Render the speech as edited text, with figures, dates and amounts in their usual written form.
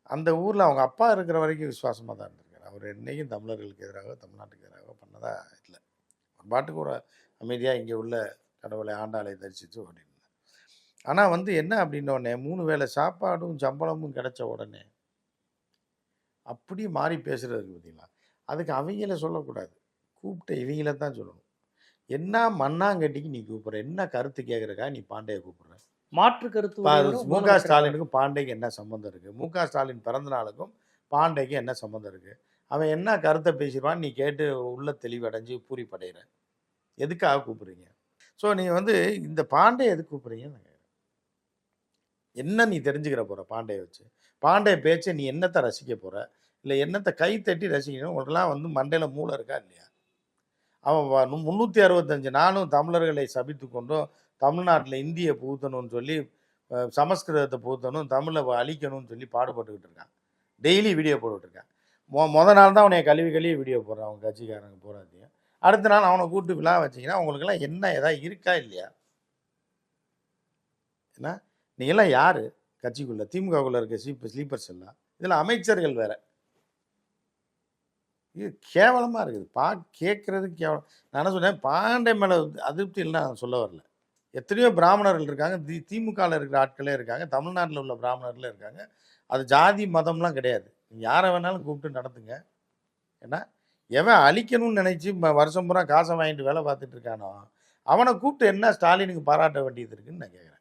அந்த ஊரில் அவங்க அப்பா இருக்கிற வரைக்கும் விசுவாசமாக தான் இருந்திருக்காரு. அவர் என்றைக்கும் தமிழர்களுக்கு எதிராக தமிழ்நாட்டுக்கு எதிராக பண்ணதா இல்லை. பாட்டுக்கு ஒரு அமைதியாக இங்கே உள்ள கடவுளை ஆண்டாளை தரிசித்து ஓடினார். ஆனால் வந்து என்ன அப்படின்னோடனே 3 வேளை சாப்பாடும் சம்பளமும் கிடைச்ச உடனே அப்படி மாறி பேசுறதுக்கு பார்த்தீங்களா, அதுக்கு அவங்கள சொல்லக்கூடாது, கூப்பிட்ட இவங்கள தான் சொல்லணும். என்ன மண்ணாங்கட்டிக்கு நீ கூப்பிட்ற, என்ன கருத்து கேட்குறக்கா நீ பாண்டையை கூப்பிட்ற? மாற்று கருத்து மு.க. ஸ்டாலினுக்கும் பாண்டைக்கு என்ன சம்மந்தம் இருக்குது? மு.க. ஸ்டாலின் பிறந்த நாளுக்கும் பாண்டைக்கு என்ன சம்மந்தம் இருக்குது? அவன் என்ன கருத்தை பேசிடுவான்னு நீ கேட்டு உள்ள தெளிவடைஞ்சு பூரிப்படைகிற. எதுக்காக கூப்பிட்றீங்க? ஸோ நீ வந்து இந்த பாண்டையை எதுக்கு கூப்பிட்றீங்கன்னு நான் கேட்குறேன். என்ன நீ தெரிஞ்சுக்கிற போகிற பாண்டையை வச்சு? பாண்டைய பேச்சை நீ என்னத்தை ரசிக்க போகிற? இல்லை என்னத்தை கை தட்டி ரசிக்கணும்? உங்களுக்கெல்லாம் வந்து மண்டையில் மூளை இருக்கா இல்லையா? அவன் 365 நாளும் தமிழர்களை சபித்து கொண்டும் தமிழ்நாட்டில் இந்தியை புகுத்தணும்னு சொல்லி சமஸ்கிருதத்தை புகுத்தணும், தமிழை அழிக்கணும்னு சொல்லி பாடுபட்டுக்கிட்டு இருக்கான். டெய்லி வீடியோ போட்டுக்கிட்டு இருக்கான். மொதல் நாள் தான் அவனை கழுவி வீடியோ போடுறான் அவங்க கட்சிக்காரங்க போகிறாதையும். அடுத்த நாள் அவனை கூப்பிட்டு விழா வச்சிங்கன்னா அவங்களுக்கெல்லாம் என்ன ஏதாவது இருக்கா இல்லையா? ஏன்னா நீங்கள்லாம் யார் கட்சிக்குள்ளே? திமுகக்குள்ளே இருக்க ஸ்லீப்பர்ஸ் எல்லாம் இதில் அமைச்சர்கள் வேறு. இது கேவலமாக இருக்குது. கேட்குறதுக்கு கேவலம். நான் என்ன சொன்னேன், பாண்டே மேலே அதிருப்தி இல்லைன்னு நான் சொல்ல வரல. எத்தனையோ பிராமணர்கள் இருக்காங்க, திமுகவில் இருக்கிற ஆட்களே இருக்காங்க, தமிழ்நாட்டில் உள்ள பிராமணர்களே இருக்காங்க. அது ஜாதி மதம்லாம் கிடையாது. யாரை வேணாலும் கூப்பிட்டு நடத்துங்க. ஏன்னா எவன் அழிக்கணும்னு நினச்சி வருஷம் பூரா காசை வாங்கிட்டு வேலை பார்த்துட்டு இருக்கானோ அவனை கூப்பிட்டு என்ன ஸ்டாலினுக்கு பாராட்ட வேண்டியது இருக்குன்னு நான் கேட்குறேன்.